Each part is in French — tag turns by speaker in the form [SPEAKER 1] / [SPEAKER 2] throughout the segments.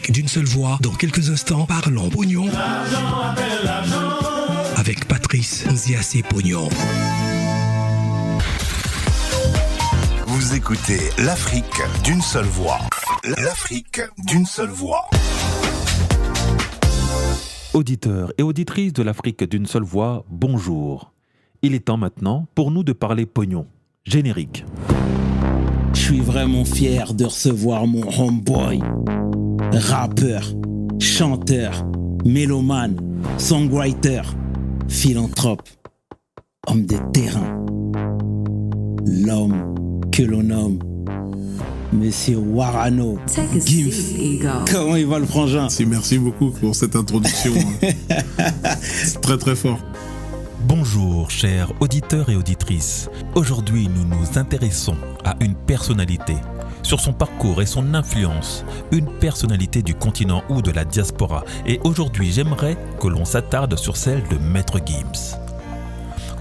[SPEAKER 1] l'Afrique d'une seule voix. Dans quelques instants, parlons pognon.
[SPEAKER 2] L'argent appelle l'argent.
[SPEAKER 1] Avec Patrice Nziassé Pognon.
[SPEAKER 3] Vous écoutez l'Afrique d'une seule voix. L'Afrique d'une seule voix.
[SPEAKER 4] Auditeurs et auditrices de l'Afrique d'une seule voix, bonjour. Il est temps maintenant pour nous de parler pognon. Générique.
[SPEAKER 5] Je suis vraiment fier de recevoir mon homeboy, rappeur, chanteur, mélomane, songwriter, philanthrope, homme de terrain, l'homme que l'on nomme Monsieur Warano Gims. Comment il va le frangin?
[SPEAKER 6] Merci beaucoup pour cette introduction. C'est très très fort.
[SPEAKER 4] Bonjour chers auditeurs et auditrices. Aujourd'hui nous nous intéressons à une personnalité. Sur son parcours et son influence, une personnalité du continent ou de la diaspora. Et aujourd'hui j'aimerais que l'on s'attarde sur celle de Maître Gims.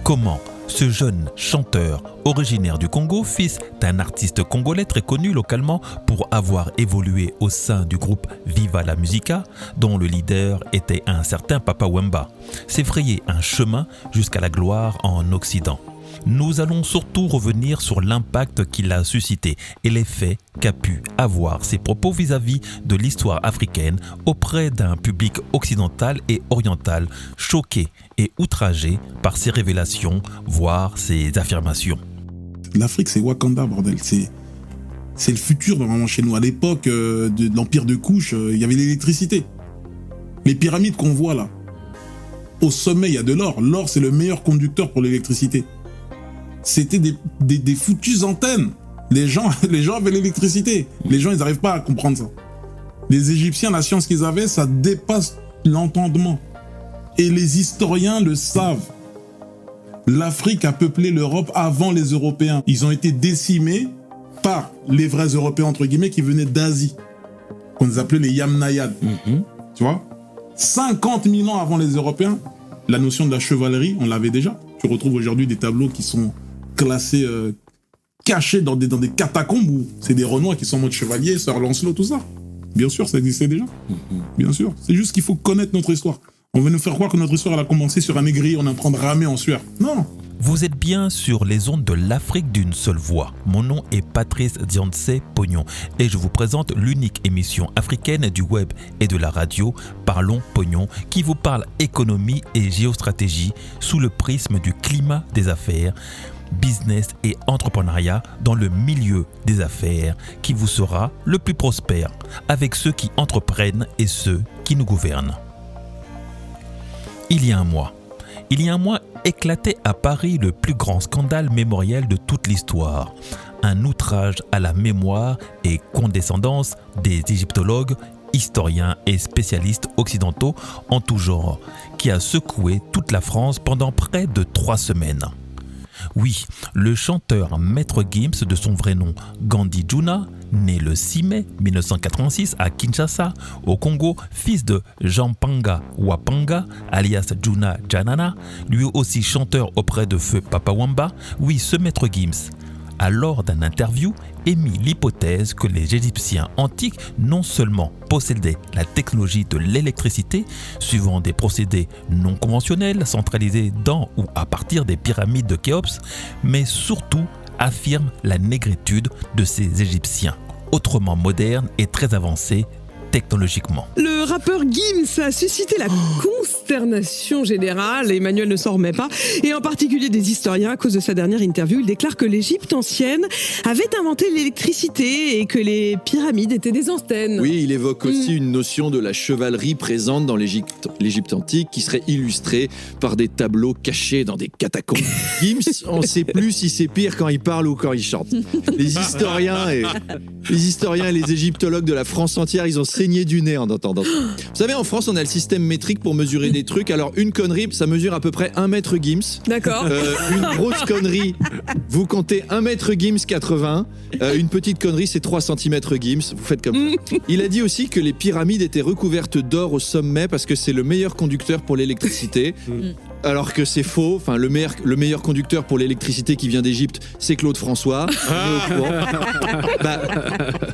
[SPEAKER 4] Comment ce jeune chanteur originaire du Congo, fils d'un artiste congolais très connu localement pour avoir évolué au sein du groupe Viva la Musica, dont le leader était un certain Papa Wemba, s'est frayé un chemin jusqu'à la gloire en Occident. Nous allons surtout revenir sur l'impact qu'il a suscité et l'effet qu'a pu avoir ses propos vis-à-vis de l'histoire africaine auprès d'un public occidental et oriental choqué et outragé par ses révélations, voire ses affirmations.
[SPEAKER 6] L'Afrique, c'est Wakanda, bordel. C'est le futur normalement chez nous. À l'époque de l'Empire de Couche, il y avait l'électricité. Les pyramides qu'on voit là, au sommet, il y a de l'or. L'or, c'est le meilleur conducteur pour l'électricité. C'était des foutues antennes. Les gens avaient l'électricité. Les gens, ils n'arrivent pas à comprendre ça. Les Égyptiens, la science qu'ils avaient, ça dépasse l'entendement. Et les historiens le savent. L'Afrique a peuplé l'Europe avant les Européens. Ils ont été décimés par les vrais Européens, entre guillemets, qui venaient d'Asie. Qu'on les appelait les Yamnayades. Tu vois ? 50 000 ans avant les Européens, la notion de la chevalerie, on l'avait déjà. Tu retrouves aujourd'hui des tableaux qui sont classés, cachés dans des catacombes où c'est des Renois qui sont en mode chevalier, Sir Lancelot, tout ça. Bien sûr, ça existait déjà. Bien sûr. C'est juste qu'il faut connaître notre histoire. On veut nous faire croire que notre histoire elle a commencé sur un négrier, on est en train de ramer en sueur. Non.
[SPEAKER 4] Vous êtes bien sur les ondes de l'Afrique d'une seule voix. Mon nom est Patrice Nziassé Pognon et je vous présente l'unique émission africaine du web et de la radio Parlons Pognon qui vous parle économie et géostratégie sous le prisme du climat des affaires, business et entrepreneuriat dans le milieu des affaires qui vous sera le plus prospère avec ceux qui entreprennent et ceux qui nous gouvernent. Il y a un mois éclatait à Paris le plus grand scandale mémoriel de toute l'histoire. Un outrage à la mémoire et condescendance des égyptologues, historiens et spécialistes occidentaux en tout genre, qui a secoué toute la France pendant près de 3 semaines. Oui, le chanteur Maître Gims, de son vrai nom Gandhi Djouna, né le 6 mai 1986 à Kinshasa, au Congo, fils de Jean Panga Wapanga, alias Djouna Djanana, lui aussi chanteur auprès de feu Papa Wemba, oui, ce Maître Gims a lors d'un interview émis l'hypothèse que les Égyptiens antiques non seulement possédaient la technologie de l'électricité, suivant des procédés non conventionnels centralisés dans ou à partir des pyramides de Khéops, mais surtout affirme la négritude de ces Égyptiens, autrement modernes et très avancés technologiquement.
[SPEAKER 7] Le rappeur Gims a suscité la consternation générale, Emmanuel ne s'en remet pas, et en particulier des historiens à cause de sa dernière interview. Il déclare que l'Égypte ancienne avait inventé l'électricité et que les pyramides étaient des antennes.
[SPEAKER 8] Oui, il évoque aussi une notion de la chevalerie présente dans l'Égypte antique qui serait illustrée par des tableaux cachés dans des catacombes. Gims, on ne sait plus si c'est pire quand il parle ou quand il chante. Les historiens et les égyptologues de la France entière, ils ont saigné du nez en entendant ça. Vous savez, en France, on a le système métrique pour mesurer des trucs. Alors, une connerie, ça mesure à peu près 1 mètre Gims.
[SPEAKER 7] D'accord.
[SPEAKER 8] Une grosse connerie, vous comptez 1 mètre Gims 80. Une petite connerie, c'est 3 cm Gims. Vous faites comme ça. Il a dit aussi que les pyramides étaient recouvertes d'or au sommet parce que c'est le meilleur conducteur pour l'électricité. alors que c'est faux. Enfin, le meilleur conducteur pour l'électricité qui vient d'Égypte, c'est Claude François.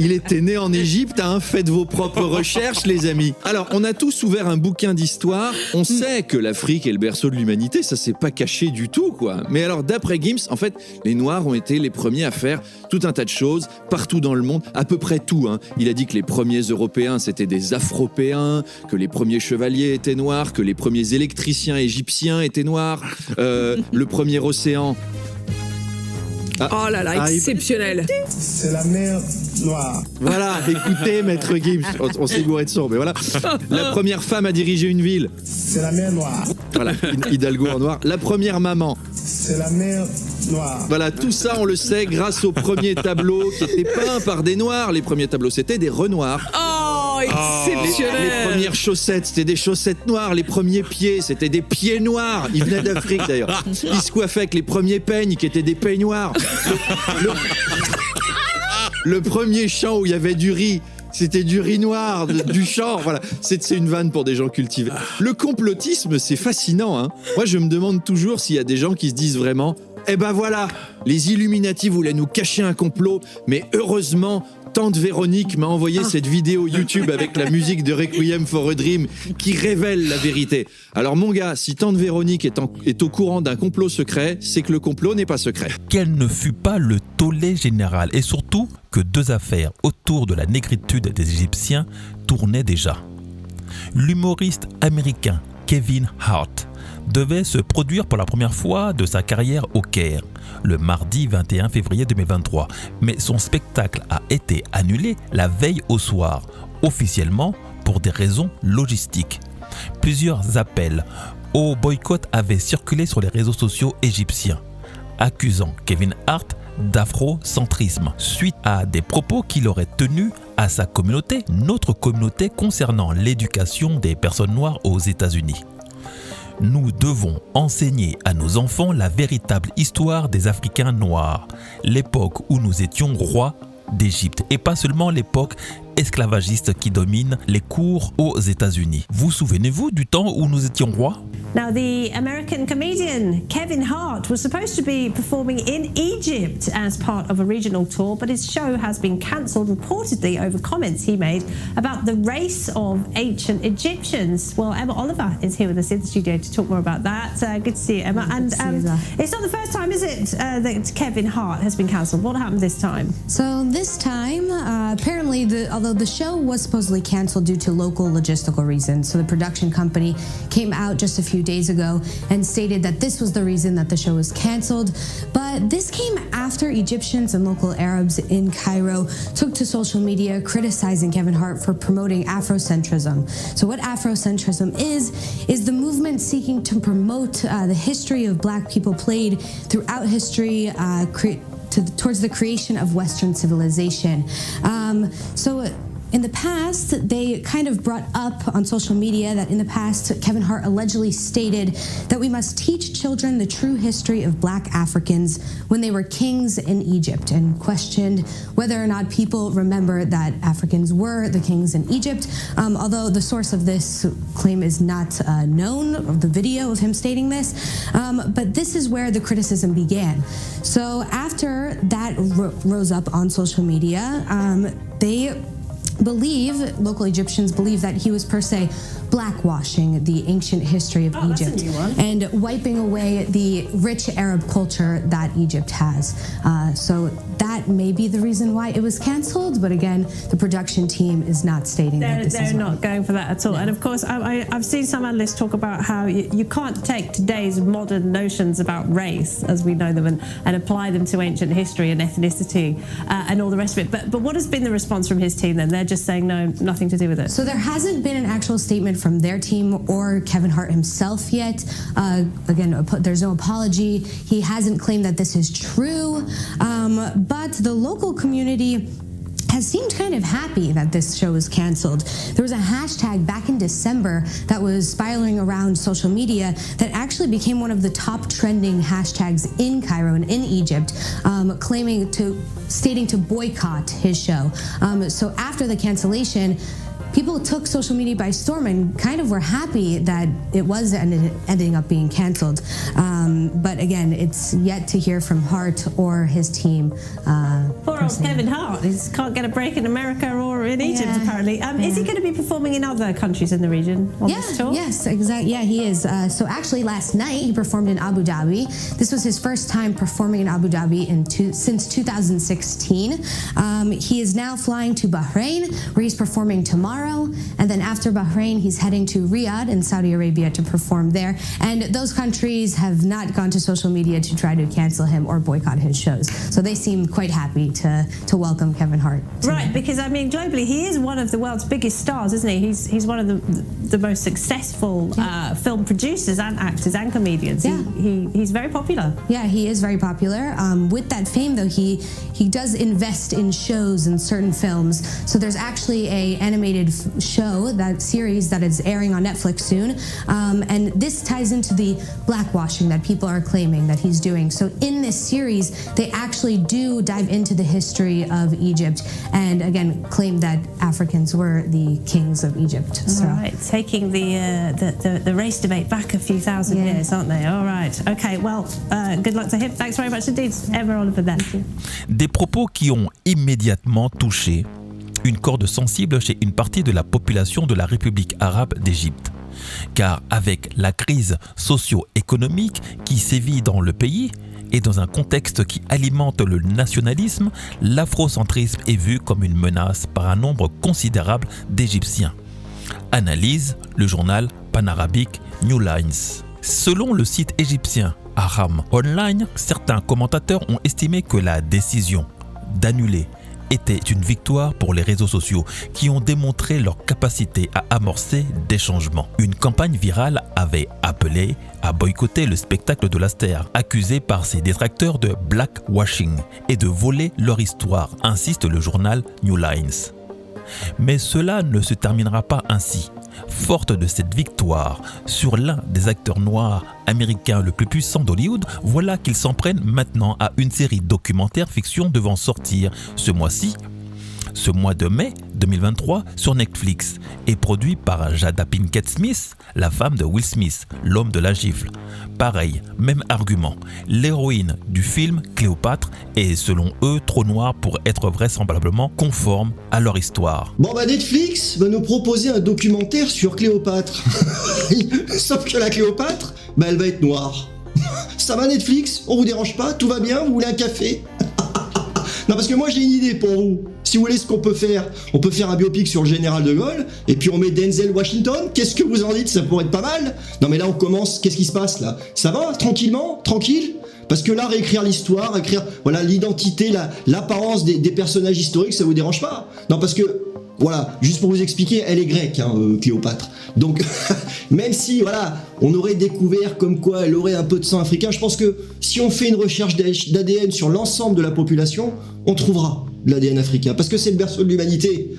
[SPEAKER 8] Il était né en Égypte, hein, faites vos propres recherches, les amis. Alors, on a tous ouvert un bouquin d'histoire. On sait que l'Afrique est le berceau de l'humanité, ça s'est pas caché du tout, quoi. Mais alors, d'après Gims, en fait, les Noirs ont été les premiers à faire tout un tas de choses partout dans le monde, à peu près tout, hein. Il a dit que les premiers Européens, c'était des Afropéens, que les premiers chevaliers étaient noirs, que les premiers électriciens égyptiens étaient noirs, le premier océan...
[SPEAKER 7] Oh là là, exceptionnel.
[SPEAKER 2] C'est la mer Noire.
[SPEAKER 8] Voilà, écoutez, maître Gims, on s'est gouré de son, mais voilà. La première femme à diriger une ville.
[SPEAKER 2] C'est la mer Noire.
[SPEAKER 8] Voilà, Hidalgo en noir. La première maman.
[SPEAKER 2] C'est la mer Noire.
[SPEAKER 8] Voilà, tout ça, on le sait grâce aux premiers tableaux qui étaient peints par des noirs. Les premiers tableaux, c'était des renoirs.
[SPEAKER 7] Oh, exceptionnel.
[SPEAKER 8] Les premières chaussettes, c'était des chaussettes noires. Les premiers pieds, c'était des pieds noirs. Ils venaient d'Afrique, d'ailleurs. Ils se coiffaient avec les premiers peignes, qui étaient des peignoirs. Le premier champ où il y avait du riz, c'était du riz noir, du champ. Voilà, c'est une vanne pour des gens cultivés. Le complotisme, c'est fascinant, hein. Moi, je me demande toujours s'il y a des gens qui se disent vraiment « Eh ben voilà, les Illuminati voulaient nous cacher un complot, mais heureusement, tante Véronique m'a envoyé cette vidéo YouTube avec la musique de Requiem for a Dream qui révèle la vérité. » Alors mon gars, si tante Véronique est au courant d'un complot secret, c'est que le complot n'est pas secret.
[SPEAKER 4] Quel ne fut pas le tollé général, et surtout que 2 affaires autour de la négritude des Égyptiens tournaient déjà. L'humoriste américain Kevin Hart devait se produire pour la première fois de sa carrière au Caire, le mardi 21 février 2023. Mais son spectacle a été annulé la veille au soir, officiellement pour des raisons logistiques. Plusieurs appels au boycott avaient circulé sur les réseaux sociaux égyptiens, accusant Kevin Hart d'afrocentrisme, suite à des propos qu'il aurait tenus à sa communauté, notre communauté, concernant l'éducation des personnes noires aux États-Unis. Nous devons enseigner à nos enfants la véritable histoire des Africains noirs, l'époque où nous étions rois d'Égypte et pas seulement l'époque esclavagiste qui domine les cours aux États-Unis. Vous souvenez-vous du temps où nous étions rois?
[SPEAKER 9] Now, the American comedian Kevin Hart was supposed to be performing in Egypt as part of a regional tour, but his show has been cancelled reportedly over comments he made about the race of ancient Egyptians. Well, Emma Oliver is here with us in the studio to talk more about that. Good to see you, Emma. And it's not the first time, is it, that Kevin Hart has been cancelled? What happened this time?
[SPEAKER 10] So this time, apparently, although the show was supposedly cancelled due to local logistical reasons, so the production company came out just a few days ago and stated that this was the reason that the show was cancelled. But this came after Egyptians and local Arabs in Cairo took to social media criticizing Kevin Hart for promoting Afrocentrism. So what Afrocentrism is the movement seeking to promote the history of Black people played throughout history, towards the creation of Western civilization. So in the past, they kind of brought up on social media that in the past, Kevin Hart allegedly stated that we must teach children the true history of Black Africans when they were kings in Egypt, and questioned whether or not people remember that Africans were the kings in Egypt. Although the source of this claim is not known, of the video of him stating this, but this is where the criticism began. So after that rose up on social media, local Egyptians believe that he was per se blackwashing the ancient history of Egypt and wiping away the rich Arab culture that Egypt has. So that may be the reason why it was cancelled, but again, the production team is not stating that this
[SPEAKER 9] they're not going for that at all. No. And of course, I've seen some analysts talk about how you can't take today's modern notions about race as we know them and apply them to ancient history and ethnicity and all the rest of it. But what has been the response from his team then? They're just saying no, nothing to do with it.
[SPEAKER 10] So there hasn't been an actual statement from their team or Kevin Hart himself yet. Again, there's no apology. He hasn't claimed that this is true, but the local community has seemed kind of happy that this show was canceled. There was a hashtag back in December that was spiraling around social media that actually became one of the top trending hashtags in Cairo and in Egypt, stating to boycott his show. So after the cancellation, people took social media by storm and kind of were happy that it was ending up being canceled. But again, it's yet to hear from Hart or his team.
[SPEAKER 9] Poor old Kevin Hart. He can't get a break in America or in Egypt, apparently. Is he going to be performing in other countries in the region on this tour?
[SPEAKER 10] Yes, exactly. Yeah, he is. So actually, last night he performed in Abu Dhabi. This was his first time performing in Abu Dhabi since 2016. He is now flying to Bahrain, where he's performing tomorrow. And then after Bahrain, he's heading to Riyadh in Saudi Arabia to perform there. And those countries have not gone to social media to try to cancel him or boycott his shows. So they seem quite happy to welcome Kevin Hart.
[SPEAKER 9] Right, because I mean, globally, he is one of the world's biggest stars, isn't he? He's one of the most successful film producers and actors and comedians.
[SPEAKER 10] Yeah.
[SPEAKER 9] He's very popular.
[SPEAKER 10] Yeah, he is very popular. With that fame, though, he does invest in shows and certain films. So there's actually a animated show, that series that is airing on Netflix soon. And this ties into the blackwashing that people are claiming that he's doing. So in this series, they actually do dive into the history of Egypt and again claim that Africans were the kings of Egypt. So.
[SPEAKER 9] Right, taking the race debate back a few thousand years, aren't they? All right. Okay. Well, good luck to him. Thanks very much indeed, Emma Oliver.
[SPEAKER 4] Des propos qui ont immédiatement touché une corde sensible chez une partie de la population de la République arabe d'Égypte. Car avec la crise socio-économique qui sévit dans le pays et dans un contexte qui alimente le nationalisme, l'afrocentrisme est vu comme une menace par un nombre considérable d'Égyptiens. Analyse le journal panarabique New Lines. Selon le site égyptien Ahram Online, certains commentateurs ont estimé que la décision d'annuler était une victoire pour les réseaux sociaux qui ont démontré leur capacité à amorcer des changements. Une campagne virale avait appelé à boycotter le spectacle de Laster, accusé par ses détracteurs de blackwashing et de voler leur histoire, insiste le journal New Lines. Mais cela ne se terminera pas ainsi. Forte de cette victoire sur l'un des acteurs noirs américains le plus puissant d'Hollywood, voilà qu'ils s'en prennent maintenant à une série documentaire fiction devant sortir ce mois-ci, ce mois de mai 2023 sur Netflix, et produit par Jada Pinkett Smith, la femme de Will Smith, l'homme de la gifle. Pareil, même argument, l'héroïne du film Cléopâtre est selon eux trop noire pour être vraisemblablement conforme à leur histoire.
[SPEAKER 11] Bon bah Netflix va nous proposer un documentaire sur Cléopâtre. Sauf que la Cléopâtre, bah elle va être noire. Ça va Netflix? On vous dérange pas? Tout va bien? Vous voulez un café? Non parce que moi j'ai une idée pour vous. Si vous voulez ce qu'on peut faire, on peut faire un biopic sur le général de Gaulle, et puis on met Denzel Washington, qu'est-ce que vous en dites? Ça pourrait être pas mal? Non mais là on commence, qu'est-ce qui se passe là? Ça va? Tranquillement? Tranquille? Parce que là, réécrire l'histoire, réécrire voilà, l'identité, l'apparence des personnages historiques, ça vous dérange pas? Non parce que, voilà, juste pour vous expliquer, elle est grecque, hein, Cléopâtre. Donc, même si, voilà, on aurait découvert comme quoi elle aurait un peu de sang africain, je pense que si on fait une recherche d'ADN sur l'ensemble de la population, on trouvera l'ADN africain, parce que c'est le berceau de l'humanité.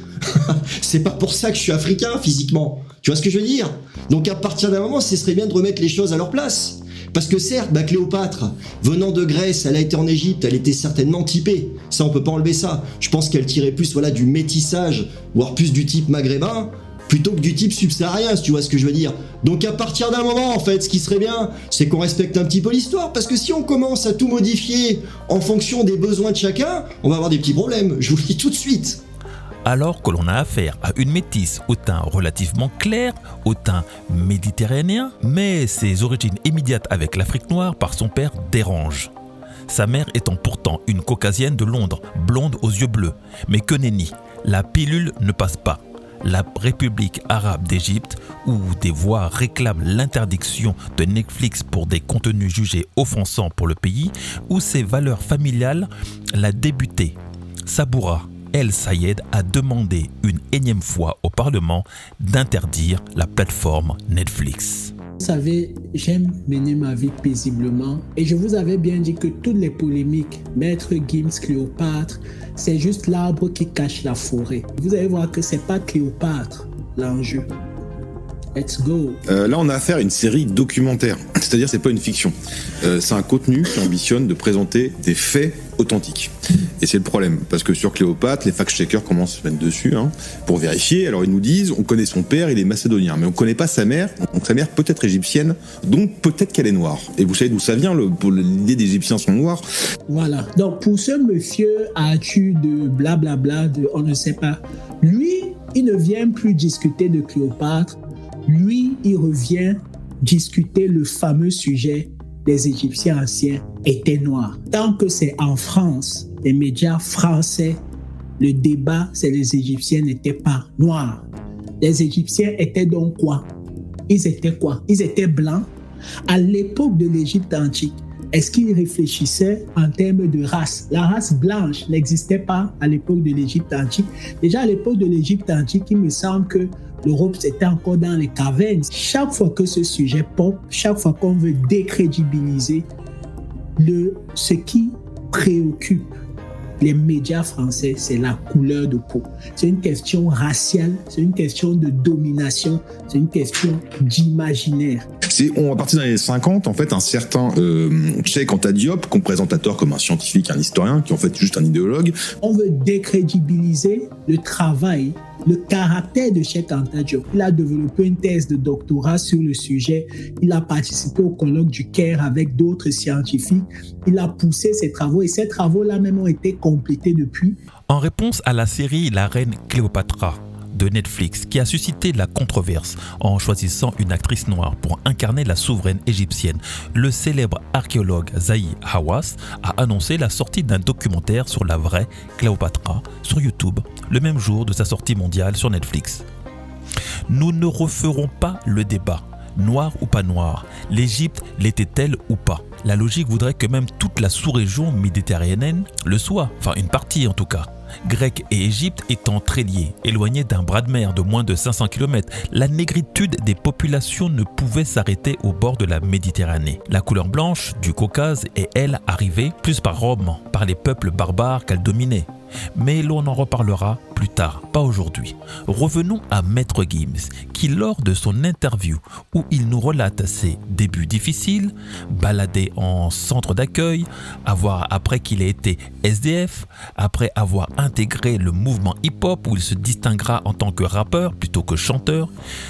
[SPEAKER 11] C'est pas pour ça que je suis africain, physiquement. Tu vois ce que je veux dire? Donc à partir d'un moment, ce serait bien de remettre les choses à leur place. Parce que certes, bah Cléopâtre, venant de Grèce, elle a été en Égypte, elle était certainement typée. Ça, on peut pas enlever ça. Je pense qu'elle tirait plus voilà, du métissage, voire plus du type maghrébin, plutôt que du type subsaharien, si tu vois ce que je veux dire. Donc à partir d'un moment, en fait, ce qui serait bien, c'est qu'on respecte un petit peu l'histoire, parce que si on commence à tout modifier en fonction des besoins de chacun, on va avoir des petits problèmes, je vous le dis tout de suite.
[SPEAKER 4] Alors que l'on a affaire à une métisse au teint relativement clair, au teint méditerranéen, mais ses origines immédiates avec l'Afrique noire par son père dérangent. Sa mère étant pourtant une caucasienne de Londres, blonde aux yeux bleus. Mais que nenni, la pilule ne passe pas. La République arabe d'Égypte, où des voix réclament l'interdiction de Netflix pour des contenus jugés offensants pour le pays, où ses valeurs familiales, la députée Saboura El Sayed a demandé une énième fois au Parlement d'interdire la plateforme Netflix.
[SPEAKER 12] Vous savez, j'aime mener ma vie paisiblement et je vous avais bien dit que toutes les polémiques, Maître Gims, Cléopâtre, c'est juste l'arbre qui cache la forêt. Vous allez voir que c'est pas Cléopâtre l'enjeu. Let's go.
[SPEAKER 13] Là, on a affaire à une série documentaire. C'est-à-dire, c'est pas une fiction. C'est un contenu qui ambitionne de présenter des faits authentiques. Et c'est le problème. Parce que sur Cléopâtre, les fact-checkers commencent à se mettre dessus pour vérifier. Alors, ils nous disent, on connaît son père, il est macédonien. Mais on connaît pas sa mère. Donc, sa mère peut être égyptienne. Donc, peut-être qu'elle est noire. Et vous savez d'où ça vient, l'idée des Égyptiens sont noirs?
[SPEAKER 12] Voilà. Donc, pour ce monsieur Arthur de blablabla, on ne sait pas, lui, il ne vient plus discuter de Cléopâtre. Lui, il revient discuter le fameux sujet des Égyptiens anciens étaient noirs. Tant que c'est en France, les médias français, le débat, c'est les Égyptiens n'étaient pas noirs. Les Égyptiens étaient donc quoi? Ils étaient quoi? Ils étaient blancs. À l'époque de l'Égypte antique, est-ce qu'ils réfléchissaient en termes de race? La race blanche n'existait pas à l'époque de l'Égypte antique. Déjà à l'époque de l'Égypte antique, il me semble que l'Europe, c'était encore dans les cavernes. Chaque fois que ce sujet pop, chaque fois qu'on veut décrédibiliser ce qui préoccupe les médias français, c'est la couleur de peau. C'est une question raciale, c'est une question de domination, c'est une question d'imaginaire.
[SPEAKER 13] On va partir dans les années 50, en fait, un certain Cheikh Anta Diop, qu'on présente à tort comme un scientifique, un historien, qui est en fait juste un idéologue.
[SPEAKER 12] On veut décrédibiliser le travail, le caractère de Cheikh Anta Diop. Il a développé une thèse de doctorat sur le sujet. Il a participé au colloque du Caire avec d'autres scientifiques. Il a poussé ses travaux et ces travaux-là même ont été complétés depuis.
[SPEAKER 4] En réponse à la série La Reine Cléopatra de Netflix, qui a suscité la controverse en choisissant une actrice noire pour incarner la souveraine égyptienne, le célèbre archéologue Zahi Hawass a annoncé la sortie d'un documentaire sur la vraie Cléopatra sur YouTube, le même jour de sa sortie mondiale sur Netflix. Nous ne referons pas le débat. Noir ou pas noir, l'Égypte l'était-elle ou pas? La logique voudrait que même toute la sous-région méditerranéenne le soit, enfin une partie en tout cas. Grec et Égypte étant très liés, éloignés d'un bras de mer de moins de 500 km, la négritude des populations ne pouvait s'arrêter au bord de la Méditerranée. La couleur blanche du Caucase est, elle, arrivée plus par Rome, par les peuples barbares qu'elle dominait. Mais l'on en reparlera plus tard, pas aujourd'hui. Revenons à Maître Gims, qui lors de son interview où il nous relate ses débuts difficiles, baladé en centre d'accueil, après qu'il ait été SDF, après avoir intégré le mouvement hip-hop où il se distinguera en tant que rappeur plutôt que chanteur,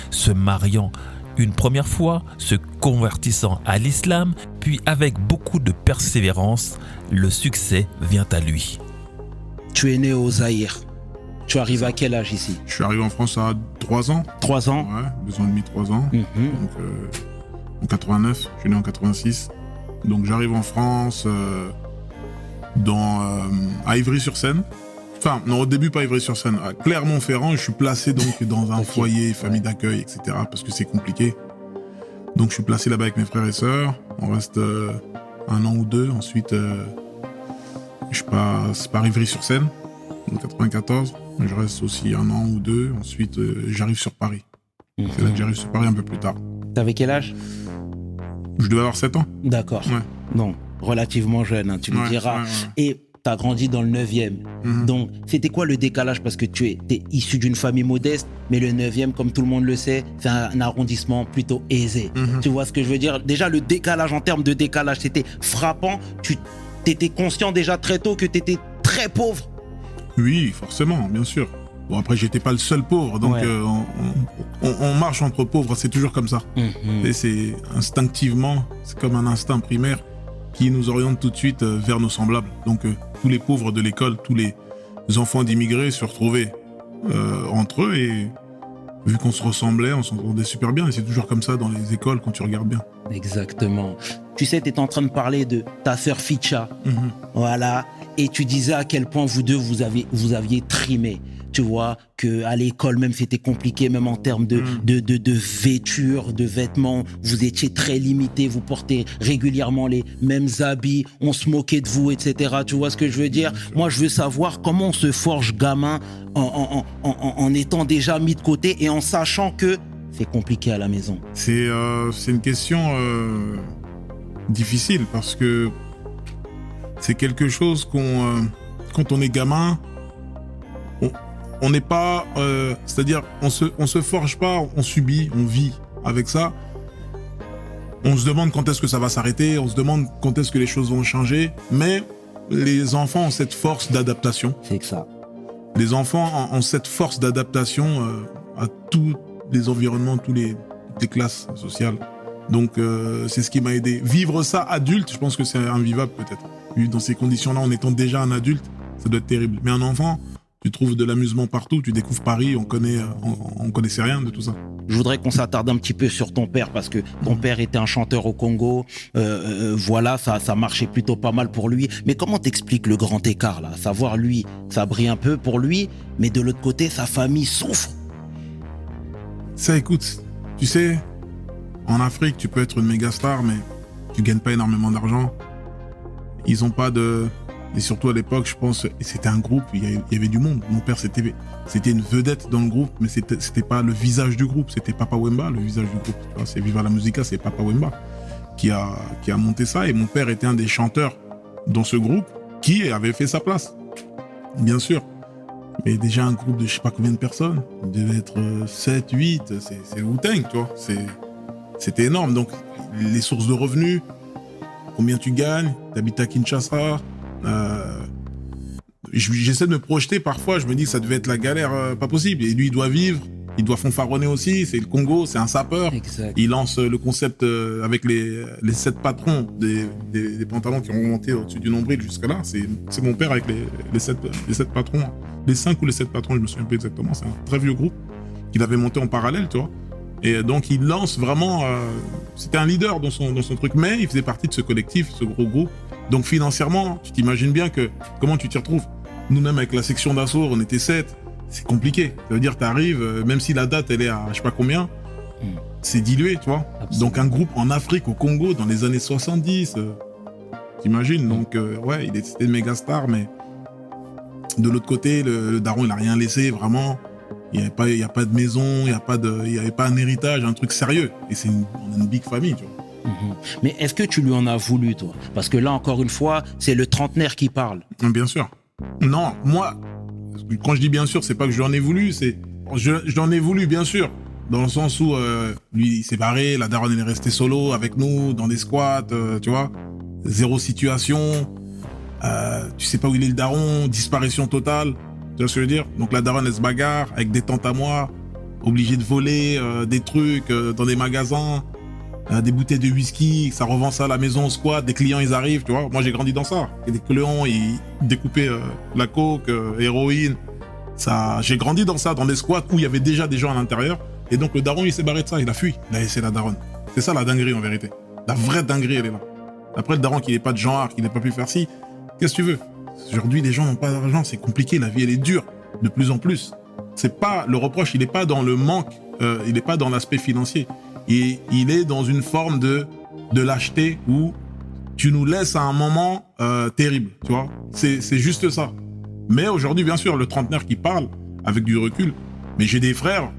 [SPEAKER 4] se mariant une première fois, se convertissant à l'islam, puis avec beaucoup de persévérance, le succès vient à lui.
[SPEAKER 5] Tu es né au Zaïre. Tu arrives à quel âge ici?
[SPEAKER 6] Je suis arrivé en France à 3 ans.
[SPEAKER 5] 3 ans?
[SPEAKER 6] Ouais, 2 ans et demi, 3 ans. Donc, en 89, je suis né en 86. Donc j'arrive en France à Ivry-sur-Seine. Enfin, non, au début pas Ivry-sur-Seine, à Clermont-Ferrand. Je suis placé donc dans un foyer, famille d'accueil, etc. parce que c'est compliqué. Donc je suis placé là-bas avec mes frères et sœurs. On reste 1 an ou 2. Ensuite, je passe par Ivry-sur-Seine, en 94. Je reste aussi 1 an ou 2. Ensuite, j'arrive sur Paris. C'est là que j'arrive sur Paris un peu plus tard.
[SPEAKER 5] T'avais quel âge?
[SPEAKER 6] Je devais avoir 7 ans.
[SPEAKER 5] D'accord. Ouais. Non, relativement jeune, hein, tu me diras. Ouais. Et tu as grandi dans le 9e. Donc, c'était quoi le décalage? Parce que tu es issu d'une famille modeste, mais le 9e, comme tout le monde le sait, c'est un arrondissement plutôt aisé. Tu vois ce que je veux dire? Déjà, le décalage, en termes de décalage, c'était frappant. Tu étais conscient déjà très tôt que tu étais très pauvre?
[SPEAKER 6] Oui, forcément, bien sûr. Bon, après, j'étais pas le seul pauvre, donc on marche entre pauvres, c'est toujours comme ça. Et c'est instinctivement, c'est comme un instinct primaire qui nous oriente tout de suite vers nos semblables. Donc, tous les pauvres de l'école, tous les enfants d'immigrés se retrouvaient entre eux et vu qu'on se ressemblait, on s'entendait super bien. Et c'est toujours comme ça dans les écoles quand tu regardes bien.
[SPEAKER 5] Exactement. Tu sais, tu étais en train de parler de ta sœur Ficha. Voilà. Et tu disais à quel point vous deux, vous aviez trimé. Tu vois, qu'à l'école même, c'était compliqué, même en termes de vêture, de vêtements. Vous étiez très limité, vous portez régulièrement les mêmes habits, on se moquait de vous, etc. Tu vois ce que je veux dire? Moi, je veux savoir comment on se forge gamin en étant déjà mis de côté et en sachant que c'est compliqué à la maison.
[SPEAKER 6] C'est une question difficile parce que c'est quelque chose quand on est gamin, on n'est pas, c'est-à-dire on se forge pas, on subit, on vit avec ça. On se demande quand est-ce que ça va s'arrêter, on se demande quand est-ce que les choses vont changer, mais les enfants ont cette force d'adaptation.
[SPEAKER 5] C'est que ça.
[SPEAKER 6] Les enfants ont cette force d'adaptation à tous les environnements, toutes les classes sociales. Donc c'est ce qui m'a aidé. Vivre ça adulte, je pense que c'est invivable peut-être. Dans ces conditions-là, en étant déjà un adulte, ça doit être terrible. Mais un enfant, tu trouves de l'amusement partout, tu découvres Paris, on connaissait rien de tout ça.
[SPEAKER 5] Je voudrais qu'on s'attarde un petit peu sur ton père, parce que ton père était un chanteur au Congo. Voilà, ça marchait plutôt pas mal pour lui. Mais comment t'expliques le grand écart, là? Savoir, lui, ça brille un peu pour lui, mais de l'autre côté, sa famille souffre.
[SPEAKER 6] Ça, écoute, tu sais, en Afrique, tu peux être une méga star, mais tu gagnes pas énormément d'argent. Ils ont pas de... Et surtout à l'époque, je pense, c'était un groupe, il y avait du monde. Mon père, c'était une vedette dans le groupe, mais c'était pas le visage du groupe, c'était Papa Wemba, le visage du groupe. Tu vois, c'est Viva la Musica, c'est Papa Wemba qui a monté ça. Et mon père était un des chanteurs dans ce groupe qui avait fait sa place, bien sûr. Mais déjà un groupe de je sais pas combien de personnes, il devait être 7, 8, c'est Wu-Tang, tu vois. C'était énorme. Donc, les sources de revenus, combien tu gagnes, t'habites à Kinshasa. J'essaie de me projeter parfois, je me dis que ça devait être la galère pas possible. Et lui, il doit vivre, il doit fanfaronner aussi, c'est le Congo, c'est un sapeur. Exact. Il lance le concept avec les 7 patrons des pantalons qui ont remonté au-dessus du nombril jusque là. C'est mon père avec les 7 patrons, les 5 ou les 7 patrons, je me souviens plus exactement. C'est un très vieux groupe qu'il avait monté en parallèle, tu vois. Et donc il lance vraiment, c'était un leader dans son truc, mais il faisait partie de ce collectif, ce gros groupe. Donc financièrement, tu t'imagines bien que comment tu t'y retrouves. Nous-mêmes avec la section d'assaut, on était 7, c'est compliqué. Ça veut dire que t'arrives, même si la date elle est à je sais pas combien, c'est dilué, tu vois. Absolument. Donc un groupe en Afrique, au Congo, dans les années 70, t'imagines. Donc ouais, c'était une méga star, mais de l'autre côté, le daron il a rien laissé vraiment. Il y a pas de maison, il y avait pas un héritage, un truc sérieux. Et on a une big famille, tu vois.
[SPEAKER 5] Mais est-ce que tu lui en as voulu, toi? Parce que là, encore une fois, c'est le trentenaire qui parle.
[SPEAKER 6] Bien sûr. Non, moi, quand je dis bien sûr, c'est pas que je lui en ai voulu, je l'en ai voulu, bien sûr. Dans le sens où, lui, il s'est barré, la daronne, elle est restée solo avec nous, dans des squats, tu vois. Zéro situation. Tu sais pas où il est le daron, disparition totale. Tu vois ce que je veux dire? Donc la daronne, elle se bagarre avec des tantes à moi, obligée de voler des trucs dans des magasins. Des bouteilles de whisky, ça revend ça à la maison au squat, des clients ils arrivent, tu vois. Moi j'ai grandi dans ça. Et des clients ils découpaient la coke, héroïne. Ça, j'ai grandi dans ça, dans des squats où il y avait déjà des gens à l'intérieur. Et donc le daron il s'est barré de ça, il a fui, il a laissé la daronne. C'est ça la dinguerie en vérité. La vraie dinguerie elle est là. Après le daron qui n'est pas de genre, qui n'est pas pu faire ci, qu'est-ce que tu veux? Aujourd'hui les gens n'ont pas d'argent, c'est compliqué, la vie elle est dure, de plus en plus. C'est pas, le reproche il n'est pas dans le manque, il n'est pas dans l'aspect financier. Et il est dans une forme de lâcheté où tu nous laisses à un moment terrible, tu vois. C'est juste ça. Mais aujourd'hui, bien sûr, le trentenaire qui parle avec du recul, mais j'ai des frères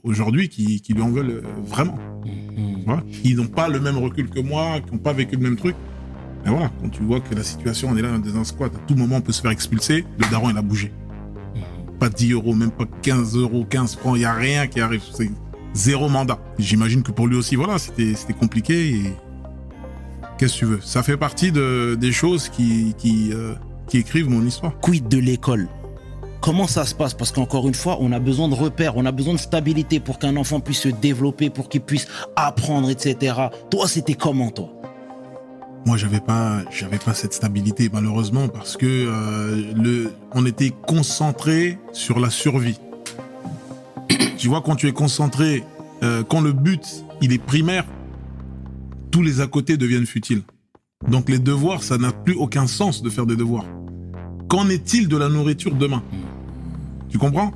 [SPEAKER 6] aujourd'hui qui lui en veulent vraiment. Voilà. Ils n'ont pas le même recul que moi, qui n'ont pas vécu le même truc. Et voilà, quand tu vois que la situation, on est là dans un squat, à tout moment on peut se faire expulser, le daron il a bougé. Pas 10 €, même pas 15 €, 15 francs, il n'y a rien qui arrive. C'est zéro mandat. J'imagine que pour lui aussi, voilà, c'était compliqué. Et qu'est-ce que tu veux? Ça fait partie des choses qui écrivent mon histoire.
[SPEAKER 5] Quid de l'école? Comment ça se passe? Parce qu'encore une fois, on a besoin de repères, on a besoin de stabilité pour qu'un enfant puisse se développer, pour qu'il puisse apprendre, etc. Toi, c'était comment, toi?
[SPEAKER 6] Moi, j'avais pas cette stabilité, malheureusement, parce que on était concentré sur la survie. Tu vois, quand tu es concentré, quand le but, il est primaire, tous les à côté deviennent futiles. Donc les devoirs, ça n'a plus aucun sens de faire des devoirs. Qu'en est-il de la nourriture demain? Tu comprends?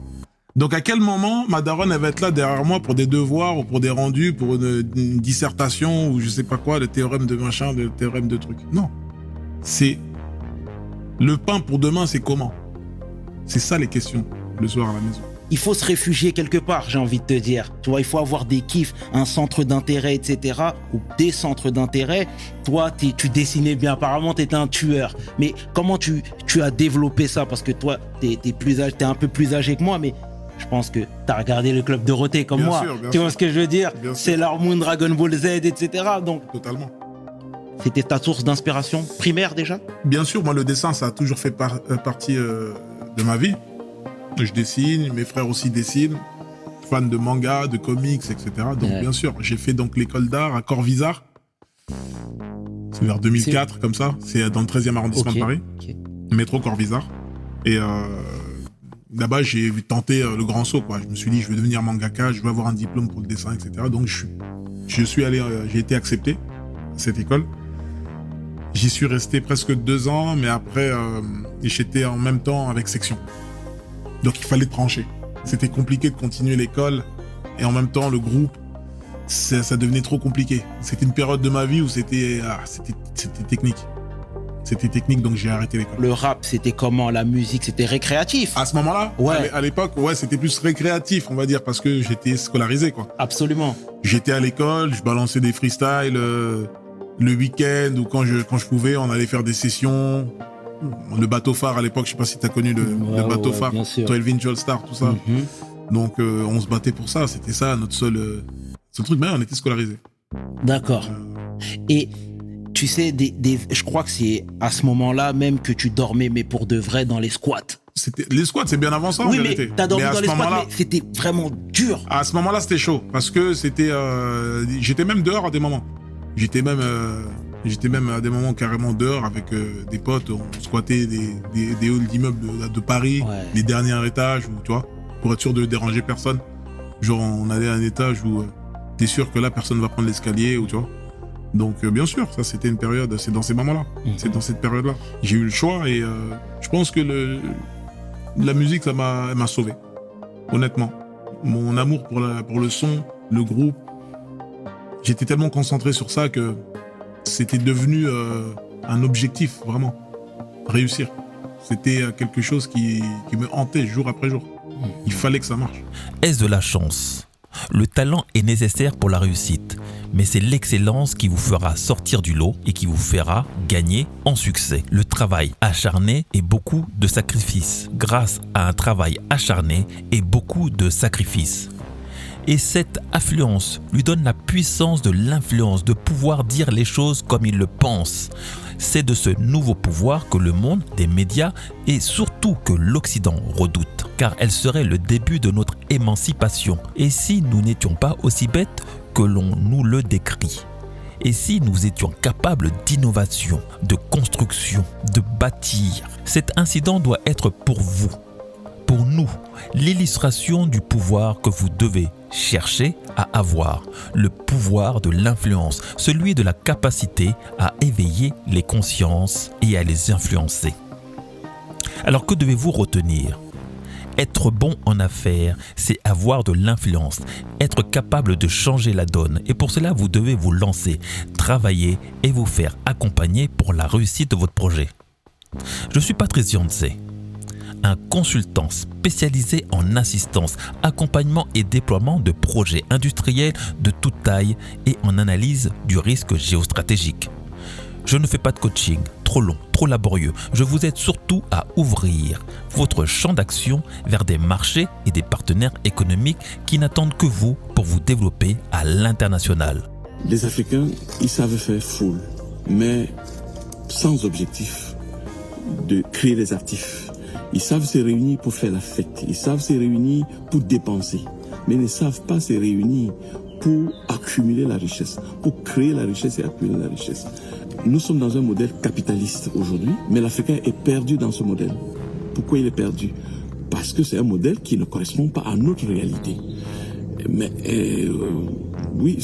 [SPEAKER 6] Donc à quel moment ma daronne, elle va être là derrière moi pour des devoirs ou pour des rendus, pour une dissertation ou je sais pas quoi, le théorème de machin, le théorème de truc? Non. C'est le pain pour demain, c'est comment? C'est ça les questions le soir à la maison.
[SPEAKER 5] il faut se réfugier quelque part, j'ai envie de te dire. Tu vois, il faut avoir des kiffs, un centre d'intérêt, etc. Ou des centres d'intérêt. Toi, tu dessinais bien, apparemment, tu étais un tueur. Mais comment tu as développé ça? Parce que toi, t'es un peu plus âgé que moi, mais je pense que tu as regardé le Club Dorothée comme
[SPEAKER 6] bien
[SPEAKER 5] moi.
[SPEAKER 6] Sûr,
[SPEAKER 5] tu vois ce que je veux dire?
[SPEAKER 6] Bien
[SPEAKER 5] C'est Sailor Moon, Dragon Ball Z, etc. Donc,
[SPEAKER 6] totalement.
[SPEAKER 5] C'était ta source d'inspiration primaire déjà?
[SPEAKER 6] Bien sûr, moi le dessin ça a toujours fait partie de ma vie. Je dessine, mes frères aussi dessinent, fan de manga, de comics, etc. Donc bien sûr, j'ai fait donc l'école d'art à Corvisart. C'est vers 2004 comme ça, c'est dans le 13e arrondissement de Paris, métro Corvisart. Et là-bas j'ai tenté le grand saut quoi. Je me suis dit je vais devenir mangaka, je veux avoir un diplôme pour le dessin, etc. Donc j'ai été accepté à cette école. J'y suis resté presque 2 ans, mais après, j'étais en même temps avec section. Donc il fallait trancher. C'était compliqué de continuer l'école et en même temps le groupe, ça devenait trop compliqué. C'était une période de ma vie où c'était technique. C'était technique, donc j'ai arrêté l'école.
[SPEAKER 5] Le rap, c'était comment? La musique, c'était récréatif?
[SPEAKER 6] À ce moment-là,
[SPEAKER 5] ouais.
[SPEAKER 6] À l'époque, ouais, c'était plus récréatif, on va dire, parce que j'étais scolarisé, quoi.
[SPEAKER 5] Absolument.
[SPEAKER 6] J'étais à l'école, je balançais des freestyles. Le week-end ou quand je pouvais, on allait faire des sessions. Le bateau phare à l'époque, je sais pas si tu as connu le bateau phare, 12 Inch All Star, tout ça. Donc on se battait pour ça, c'était ça notre seul truc, mais on était scolarisés.
[SPEAKER 5] D'accord. Et tu sais, je crois que c'est à ce moment-là même que tu dormais, mais pour de vrai, dans les squats.
[SPEAKER 6] Les squats, c'est bien avant ça,
[SPEAKER 5] oui,
[SPEAKER 6] en
[SPEAKER 5] mais
[SPEAKER 6] vérité.
[SPEAKER 5] T'as dormi dans les squats, mais c'était vraiment dur.
[SPEAKER 6] À ce moment-là, c'était chaud, parce que c'était, j'étais même dehors à des moments. J'étais même à des moments carrément dehors avec des potes. On squattait des halls d'immeubles de Paris, les derniers étages, où, tu vois, pour être sûr de déranger personne. Genre, on allait à un étage où t'es sûr que là, personne va prendre l'escalier, ou tu vois. Donc, bien sûr, ça, c'était une période, c'est dans ces moments-là. C'est dans cette période-là. J'ai eu le choix et je pense que la musique, ça m'a sauvé. Honnêtement. Mon amour pour le son, le groupe, j'étais tellement concentré sur ça que c'était devenu un objectif, vraiment. Réussir. C'était quelque chose qui me hantait jour après jour. Il fallait que ça marche.
[SPEAKER 4] Est-ce de la chance? Le talent est nécessaire pour la réussite, mais c'est l'excellence qui vous fera sortir du lot et qui vous fera gagner en succès. Le travail acharné et beaucoup de sacrifices. Grâce à un travail acharné et beaucoup de sacrifices. Et cette affluence lui donne la puissance de l'influence, de pouvoir dire les choses comme il le pense. C'est de ce nouveau pouvoir que le monde des médias et surtout que l'Occident redoute, car elle serait le début de notre émancipation. Et si nous n'étions pas aussi bêtes que l'on nous le décrit? Et si nous étions capables d'innovation, de construction, de bâtir? Cet incident doit être pour vous, pour nous, l'illustration du pouvoir que vous devez chercher à avoir, le pouvoir de l'influence, celui de la capacité à éveiller les consciences et à les influencer. Alors que devez-vous retenir? Être bon en affaires, c'est avoir de l'influence, être capable de changer la donne. Et pour cela, vous devez vous lancer, travailler et vous faire accompagner pour la réussite de votre projet. Je suis Patrice Yantze, un consultant spécialisé en assistance, accompagnement et déploiement de projets industriels de toute taille et en analyse du risque géostratégique. Je ne fais pas de coaching trop long, trop laborieux. Je vous aide surtout à ouvrir votre champ d'action vers des marchés et des partenaires économiques qui n'attendent que vous pour vous développer à l'international.
[SPEAKER 14] Les Africains, ils savent faire foule, mais sans objectif de créer des actifs. Ils savent se réunir pour faire la fête, ils savent se réunir pour dépenser, mais ils ne savent pas se réunir pour accumuler la richesse, pour créer la richesse et accumuler la richesse. Nous sommes dans un modèle capitaliste aujourd'hui, mais l'Africain est perdu dans ce modèle. Pourquoi il est perdu? Parce que c'est un modèle qui ne correspond pas à notre réalité. Mais oui,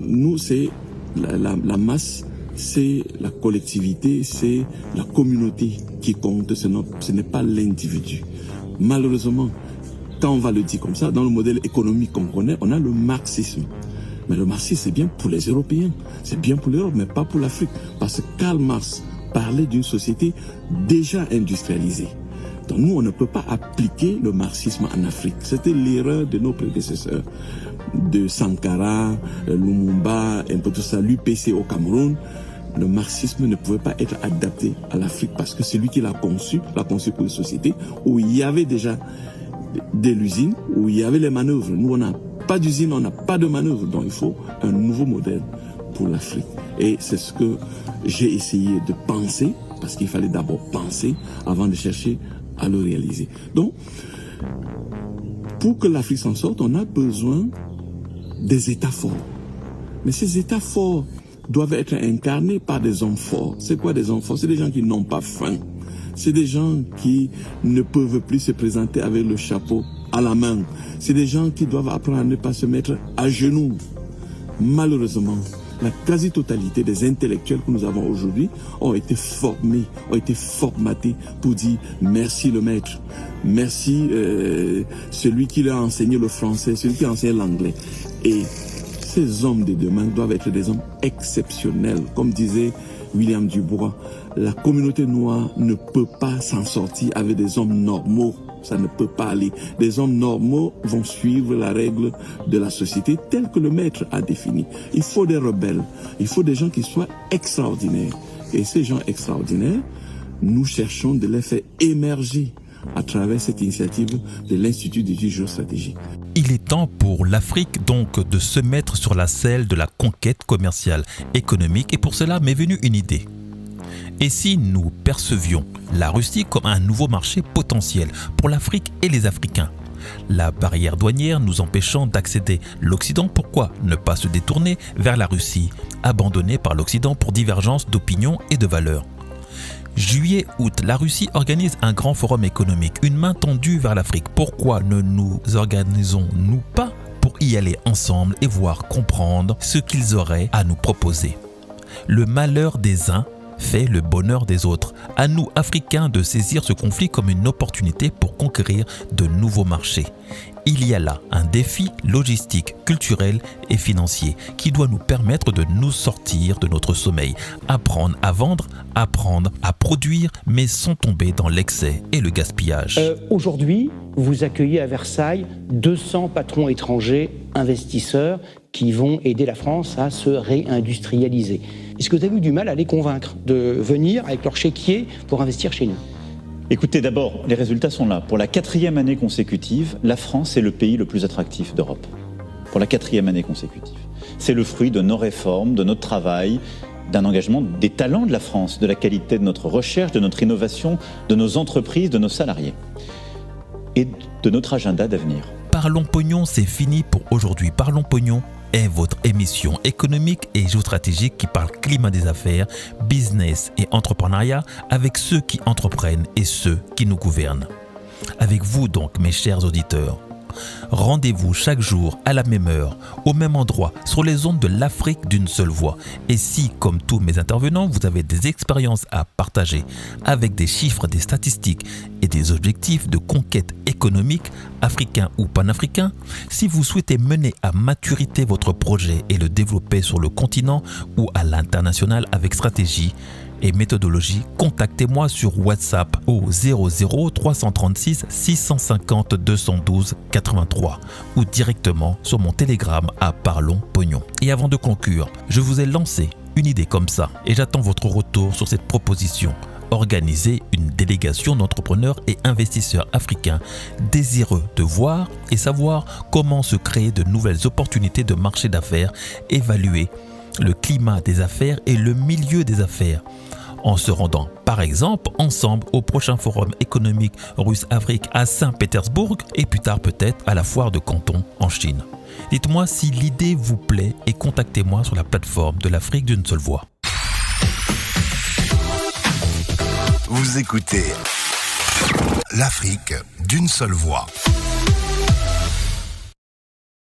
[SPEAKER 14] nous, c'est la masse, c'est la collectivité, c'est la communauté qui compte, ce n'est pas l'individu. Malheureusement, quand on va le dire comme ça, dans le modèle économique qu'on connaît, on a le marxisme. Mais le marxisme, c'est bien pour les Européens, c'est bien pour l'Europe, mais pas pour l'Afrique. Parce que Karl Marx parlait d'une société déjà industrialisée. Donc nous, on ne peut pas appliquer le marxisme en Afrique. C'était l'erreur de nos prédécesseurs, de Sankara, Lumumba, un peu tout ça, l'UPC au Cameroun. Le marxisme ne pouvait pas être adapté à l'Afrique parce que c'est lui qui l'a conçu pour une société où il y avait déjà de l'usine, où il y avait les manœuvres. Nous, on n'a pas d'usine, on n'a pas de manœuvre. Donc il faut un nouveau modèle pour l'Afrique. Et c'est ce que j'ai essayé de penser, parce qu'il fallait d'abord penser avant de chercher à le réaliser. Donc, pour que l'Afrique s'en sorte, on a besoin des États forts. Mais ces États forts doivent être incarnés par des hommes forts. C'est quoi des hommes forts? C'est des gens qui n'ont pas faim. C'est des gens qui ne peuvent plus se présenter avec le chapeau à la main. C'est des gens qui doivent apprendre à ne pas se mettre à genoux. Malheureusement, la quasi-totalité des intellectuels que nous avons aujourd'hui ont été formés, ont été formatés pour dire merci le maître, merci celui qui leur a enseigné le français, celui qui a enseigné l'anglais. Et ces hommes de demain doivent être des hommes exceptionnels. Comme disait William Dubois, la communauté noire ne peut pas s'en sortir avec des hommes normaux. Ça ne peut pas aller. Des hommes normaux vont suivre la règle de la société telle que le maître a définie. Il faut des rebelles. Il faut des gens qui soient extraordinaires. Et ces gens extraordinaires, nous cherchons de les faire émerger à travers cette initiative de l'Institut d'études géostratégiques.
[SPEAKER 4] Il est temps pour l'Afrique donc de se mettre sur la selle de la conquête commerciale, économique, et pour cela m'est venue une idée. Et si nous percevions la Russie comme un nouveau marché potentiel pour l'Afrique et les Africains? La barrière douanière nous empêchant d'accéder à l'Occident, pourquoi ne pas se détourner vers la Russie, abandonnée par l'Occident pour divergence d'opinions et de valeurs? Juillet-août, la Russie organise un grand forum économique, une main tendue vers l'Afrique. Pourquoi ne nous organisons-nous pas pour y aller ensemble et voir comprendre ce qu'ils auraient à nous proposer? Le malheur des uns fait le bonheur des autres. À nous, Africains, de saisir ce conflit comme une opportunité pour conquérir de nouveaux marchés. Il y a là un défi logistique, culturel et financier qui doit nous permettre de nous sortir de notre sommeil, apprendre à vendre, apprendre à produire, mais sans tomber dans l'excès et le gaspillage.
[SPEAKER 15] Aujourd'hui, vous accueillez à Versailles 200 patrons étrangers investisseurs qui vont aider la France à se réindustrialiser. Est-ce que vous avez eu du mal à les convaincre de venir avec leur chéquier pour investir chez nous?
[SPEAKER 16] Écoutez, d'abord, les résultats sont là. Pour la 4e année consécutive, la France est le pays le plus attractif d'Europe. Pour la 4e année consécutive. C'est le fruit de nos réformes, de notre travail, d'un engagement des talents de la France, de la qualité de notre recherche, de notre innovation, de nos entreprises, de nos salariés et de notre agenda d'avenir.
[SPEAKER 4] Parlons pognon, c'est fini pour aujourd'hui. Parlons pognon est votre émission économique et géostratégique qui parle climat des affaires, business et entrepreneuriat avec ceux qui entreprennent et ceux qui nous gouvernent. Avec vous donc, mes chers auditeurs. Rendez-vous chaque jour à la même heure, au même endroit, sur les ondes de l'Afrique d'une seule voix. Et si, comme tous mes intervenants, vous avez des expériences à partager avec des chiffres, des statistiques et des objectifs de conquête économique, africains ou panafricains, si vous souhaitez mener à maturité votre projet et le développer sur le continent ou à l'international avec stratégie et méthodologie, contactez-moi sur WhatsApp au 00 336 650 212 83 ou directement sur mon Telegram à Parlons Pognon. Et avant de conclure, je vous ai lancé une idée comme ça et j'attends votre retour sur cette proposition. Organiser une délégation d'entrepreneurs et investisseurs africains désireux de voir et savoir comment se créer de nouvelles opportunités de marché d'affaires, évaluer le climat des affaires et le milieu des affaires, en se rendant par exemple ensemble au prochain forum économique Russe-Afrique à Saint-Pétersbourg et plus tard peut-être à la foire de Canton en Chine. Dites-moi si l'idée vous plaît et contactez-moi sur la plateforme de l'Afrique d'une seule voix.
[SPEAKER 3] Vous écoutez l'Afrique d'une seule voix.